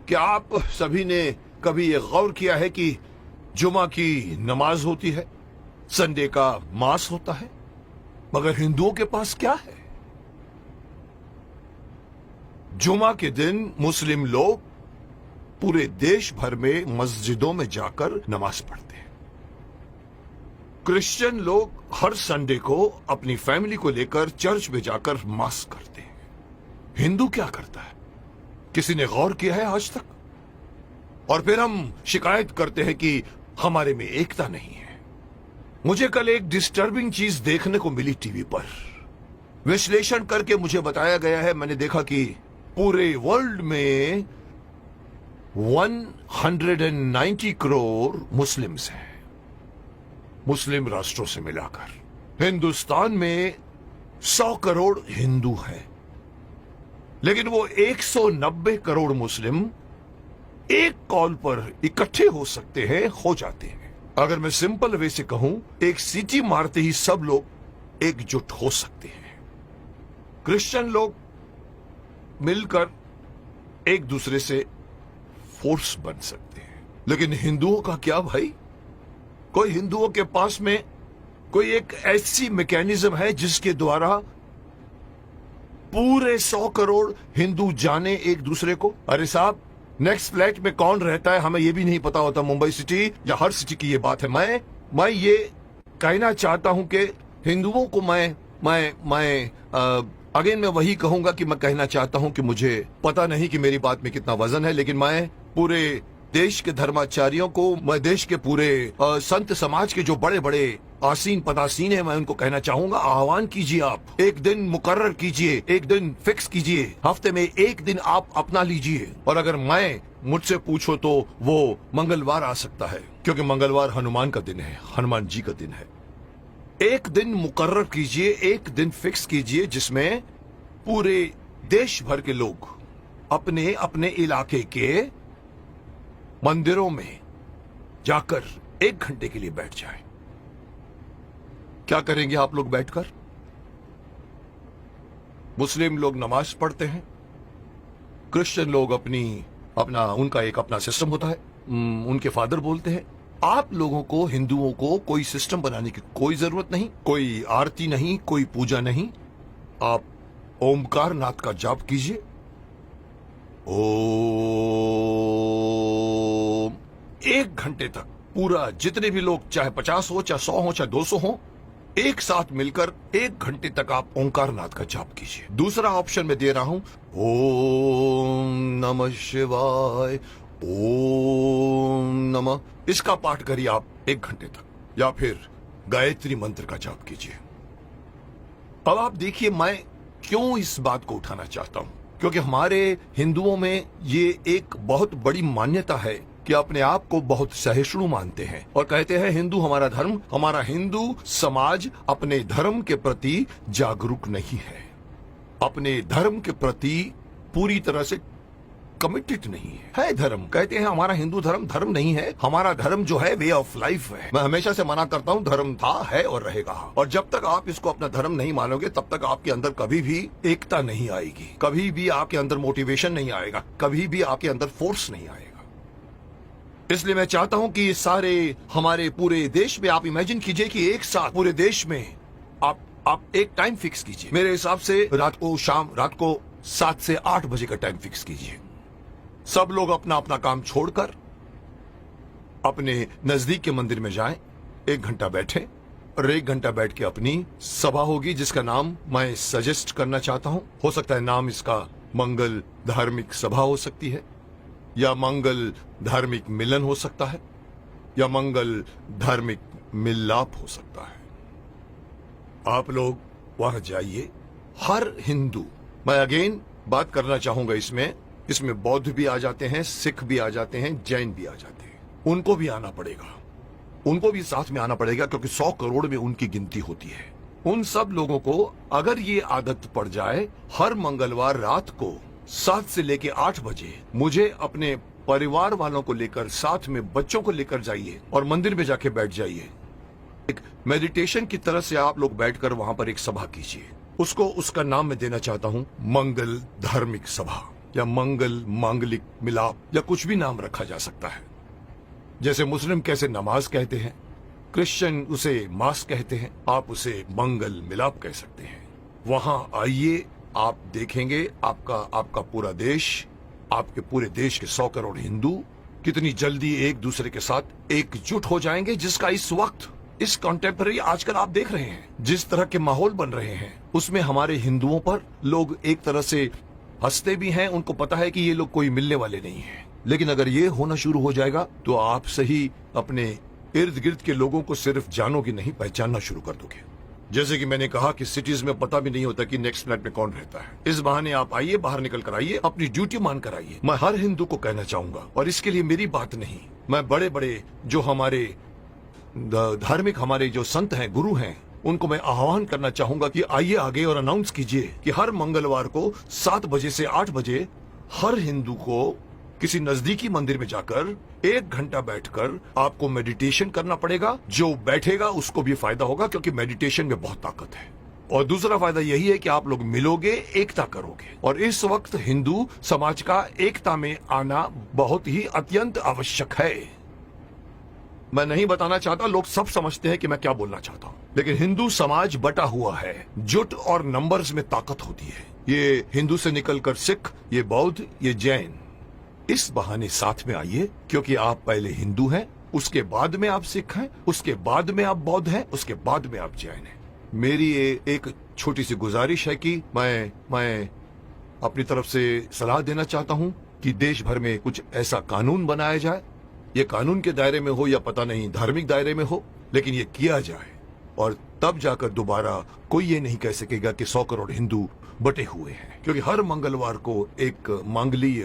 क्या आप सभी ने कभी ये गौर किया है कि जुमा की नमाज होती है, संडे का मास होता है, मगर हिंदुओं के पास क्या है? जुमा के दिन मुस्लिम लोग पूरे देश भर में मस्जिदों में जाकर नमाज पढ़ते हैं। क्रिश्चियन लोग हर संडे को अपनी फैमिली को लेकर चर्च में जाकर मास करते हैं। हिंदू क्या करता है? किसी ने गौर किया है आज तक? और फिर हम शिकायत करते हैं कि हमारे में एकता नहीं है। मुझे कल एक डिस्टर्बिंग चीज देखने को मिली टीवी पर। विश्लेषण करके मुझे बताया गया है, मैंने देखा कि पूरे वर्ल्ड में 190 करोड़ मुस्लिम्स हैं, मुस्लिम राष्ट्रों से मिलाकर। हिंदुस्तान में 100 करोड़ हिंदू हैं, लेकिन वो 190 करोड़ मुस्लिम एक कॉल पर इकट्ठे हो सकते हैं, हो जाते हैं। अगर मैं सिंपल वे से कहूं, एक सीटी मारते ही सब लोग एकजुट हो सकते हैं। क्रिश्चियन लोग मिलकर एक दूसरे से फोर्स बन सकते हैं, लेकिन हिंदुओं का क्या भाई? कोई हिंदुओं के पास में कोई एक ऐसी मैकेनिज्म है जिसके द्वारा पूरे 100 करोड़ हिंदू जाने एक दूसरे को? अरे साहब, नेक्स्ट फ्लैट में कौन रहता है हमें यह भी नहीं पता होता। मुंबई सिटी या हर सिटी की ये बात है। मैं ये कहना चाहता हूं कि हिंदुओं को अगेन मैं वही कहूंगा कि मैं कहना चाहता हूं कि मुझे पता नहीं कि मेरी बात में कितना वजन है, लेकिन मैं पूरे देश के धर्माचार्यों को, मैं देश के पूरे संत समाज के जो बड़े बड़े आसीन पदासीन है, मैं उनको कहना चाहूंगा, आह्वान कीजिए, आप एक दिन मुकर्रर कीजिए, एक दिन फिक्स कीजिए, हफ्ते में एक दिन आप अपना लीजिए। और अगर मुझसे पूछो तो वो मंगलवार आ सकता है, क्योंकि मंगलवार हनुमान का दिन है, हनुमान जी का दिन है। एक दिन मुकर्रर कीजिए, एक दिन फिक्स कीजिए, जिसमें पूरे देश भर के लोग अपने अपने इलाके के मंदिरों में जाकर 1 घंटे के लिए बैठ जाएं। क्या करेंगे आप लोग बैठकर? मुस्लिम लोग नमाज पढ़ते हैं, क्रिश्चियन लोग उनका एक अपना सिस्टम होता है, उनके फादर बोलते हैं। आप लोगों को, हिंदुओं को, कोई सिस्टम बनाने की कोई जरूरत नहीं, कोई आरती नहीं, कोई पूजा नहीं। आप ओमकार नाथ का जाप कीजिए। ओम, 1 घंटे तक पूरा, जितने भी लोग, चाहे 50 हो, चाहे 100 हो, चाहे 200 हो, एक साथ मिलकर 1 घंटे तक आप ओंकार नाथ का जाप कीजिए। दूसरा ऑप्शन मैं दे रहा हूं, ओम नमः शिवाय, ओम नमः, इसका पाठ करिए आप 1 घंटे तक, या फिर गायत्री मंत्र का जाप कीजिए। अब आप देखिए मैं क्यों इस बात को उठाना चाहता हूं, क्योंकि हमारे हिंदुओं में ये एक बहुत बड़ी मान्यता है कि अपने आप को बहुत सहिष्णु मानते हैं और कहते हैं हिंदू हमारा धर्म, हमारा हिंदू समाज अपने धर्म के प्रति जागरूक नहीं है, अपने धर्म के प्रति पूरी तरह से कमिटेड नहीं है। धर्म कहते हैं हमारा हिंदू धर्म धर्म नहीं है, हमारा धर्म जो है वे ऑफ लाइफ है। मैं हमेशा से मना करता हूं, धर्म था, है और रहेगा। और जब तक आप इसको अपना धर्म नहीं मानोगे, तब तक आपके अंदर कभी भी एकता नहीं आएगी, कभी भी आपके अंदर मोटिवेशन नहीं आएगा, कभी भी आपके अंदर फोर्स नहीं आएगा। इसलिए मैं चाहता हूं कि सारे हमारे पूरे देश में, आप इमेजिन कीजिए कि एक साथ पूरे देश में आप एक टाइम फिक्स कीजिए। मेरे हिसाब से रात को 7 से 8 बजे का टाइम फिक्स कीजिए। सब लोग अपना अपना काम छोड़कर अपने नजदीक के मंदिर में जाएं, 1 घंटा बैठें और 1 घंटा बैठ के अपनी सभा होगी, जिसका नाम मैं सजेस्ट करना चाहता हूं। हो सकता है नाम इसका मंगल धार्मिक सभा हो सकती है, या मंगल धार्मिक मिलन हो सकता है, या मंगल धार्मिक मिलाप हो सकता है। आप लोग वहां जाइए। हर हिंदू, मैं अगेन बात करना चाहूंगा, इसमें बौद्ध भी आ जाते हैं, सिख भी आ जाते हैं, जैन भी आ जाते हैं, उनको भी आना पड़ेगा, उनको भी साथ में आना पड़ेगा, क्योंकि 100 करोड़ में उनकी गिनती होती है। उन सब लोगों को अगर ये आदत पड़ जाए, हर मंगलवार रात को 7 से लेके 8 बजे मुझे अपने परिवार वालों को लेकर, साथ में बच्चों को लेकर जाइए और मंदिर में जाके बैठ जाइए। एक मेडिटेशन की तरह से आप लोग बैठकर वहां पर एक सभा कीजिए। उसका नाम मैं देना चाहता हूं मंगल धार्मिक सभा। या मंगल, मांगलिक, मिलाप या कुछ भी नाम रखा जा सकता है। जैसे मुस्लिम कैसे नमाज कहते हैं, क्रिश्चियन उसे मास कहते हैं, आप उसे मंगल मिलाप कह सकते हैं। वहां आइए, आप देखेंगे आपका पूरा देश, आपके पूरे देश के 100 करोड़ हिंदू कितनी जल्दी एक दूसरे के साथ एकजुट हो जाएंगे, जिसका इस वक्त, इस कॉन्टेम्पररी आजकल आप देख रहे हैं जिस तरह के माहौल बन रहे हैं, उसमें हमारे हिंदुओं पर लोग एक तरह से हंसते भी हैं। उनको पता है कि ये लोग कोई मिलने वाले नहीं हैं। लेकिन अगर ये होना शुरू हो जाएगा तो आप सही अपने इर्द गिर्द के लोगों को सिर्फ जानोगे नहीं, पहचानना शुरू कर दोगे। जैसे कि मैंने कहा कि सिटीज में पता भी नहीं होता कि नेक्स्ट फ्लैट में कौन रहता है। इस बहाने आप आइए, बाहर निकल कर आइए, अपनी ड्यूटी मान कर आइए। मैं हर हिंदू को कहना चाहूंगा, और इसके लिए मेरी बात नहीं, मैं बड़े बड़े जो हमारे धार्मिक हमारे जो संत हैं, गुरु हैं, उनको मैं आह्वान करना चाहूंगा कि आइए आगे और अनाउंस कीजिए कि हर मंगलवार को 7 बजे से 8 बजे हर हिंदू को किसी नजदीकी मंदिर में जाकर 1 घंटा बैठकर आपको मेडिटेशन करना पड़ेगा। जो बैठेगा उसको भी फायदा होगा, क्योंकि मेडिटेशन में बहुत ताकत है। और दूसरा फायदा यही है कि आप लोग मिलोगे, एकता करोगे। और इस वक्त हिंदू समाज का एकता में आना बहुत ही अत्यंत आवश्यक है। मैं नहीं बताना चाहता, लोग सब समझते हैं कि मैं क्या बोलना चाहता हूं, लेकिन हिंदू समाज बटा हुआ है। जुट और नंबर्स में ताकत होती है। ये हिंदू से निकलकर सिख, ये बौद्ध, ये जैन, इस बहाने साथ में आइए, क्योंकि आप पहले हिंदू हैं, उसके बाद में आप सिख हैं, उसके बाद में आप बौद्ध हैं, उसके बाद में आप जैन हैं। मेरी एक छोटी सी गुजारिश है कि मैं अपनी तरफ से सलाह देना चाहता हूं कि देश भर में कुछ ऐसा कानून बनाया जाए, ये कानून के दायरे में हो या पता नहीं धार्मिक दायरे में हो, लेकिन ये किया जाए। और तब जाकर दोबारा कोई ये नहीं कह सकेगा कि 100 करोड़ हिंदू बटे हुए हैं, क्योंकि हर मंगलवार को एक मांगलीय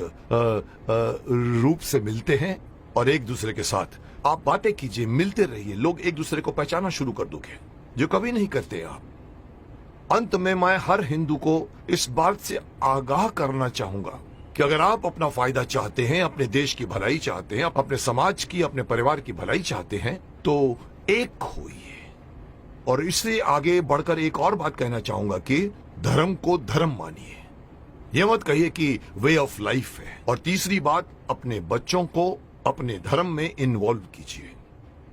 रूप से मिलते हैं और एक दूसरे के साथ आप बातें कीजिए, मिलते रहिए, लोग एक दूसरे को पहचानना शुरू कर दोगे, जो कभी नहीं करते आप। अंत में मैं हर हिंदू को इस बात से आगाह करना चाहूंगा कि अगर आप अपना फायदा चाहते हैं, अपने देश की भलाई चाहते हैं, अपने समाज की, अपने परिवार की भलाई चाहते हैं, तो एक होइए। और इससे आगे बढ़कर एक और बात कहना चाहूंगा कि धर्म को धर्म मानिए, यह मत कहिए कि वे ऑफ लाइफ है। और तीसरी बात, अपने बच्चों को अपने धर्म में इन्वॉल्व कीजिए।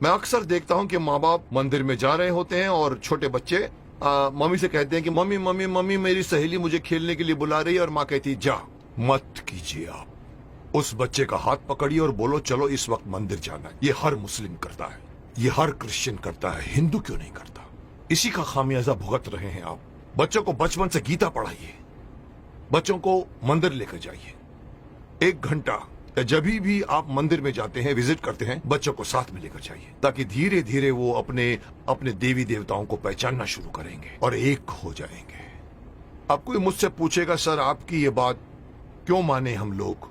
मैं अक्सर देखता हूं कि माँ बाप मंदिर में जा रहे होते हैं और छोटे बच्चे मम्मी से कहते हैं कि मम्मी मम्मी मम्मी मेरी सहेली मुझे खेलने के लिए बुला रही है, और माँ कहती जा मत कीजिए। आप उस बच्चे का हाथ पकड़िए और बोलो चलो इस वक्त मंदिर जाना है। ये हर मुस्लिम करता है, ये हर क्रिश्चियन करता है, हिंदू क्यों नहीं करता? इसी का खामियाजा भुगत रहे हैं आप। बच्चों को बचपन से गीता पढ़ाइए, बच्चों को मंदिर लेकर जाइए। 1 घंटा जब भी आप मंदिर में जाते हैं, विजिट करते हैं, बच्चों को साथ में लेकर जाइए, ताकि धीरे धीरे वो अपने देवी देवताओं को पहचानना शुरू करेंगे और एक हो जाएंगे। अब कोई मुझसे पूछेगा सर आपकी ये बात क्यों माने हम लोग,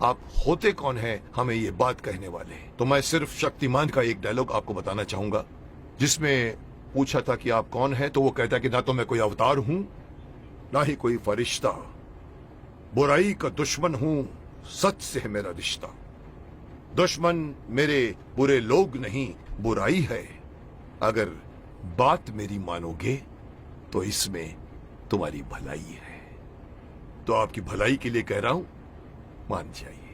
आप होते कौन है हमें ये बात कहने वाले? तो मैं सिर्फ शक्तिमान का एक डायलॉग आपको बताना चाहूंगा, जिसमें पूछा था कि आप कौन है, तो वो कहता है कि ना तो मैं कोई अवतार हूं, ना ही कोई फरिश्ता, बुराई का दुश्मन हूं, सच से है मेरा रिश्ता। दुश्मन मेरे बुरे लोग नहीं, बुराई है। अगर बात मेरी मानोगे तो इसमें तुम्हारी भलाई है। तो आपकी भलाई के लिए कह रहा हूं, मान जाइए।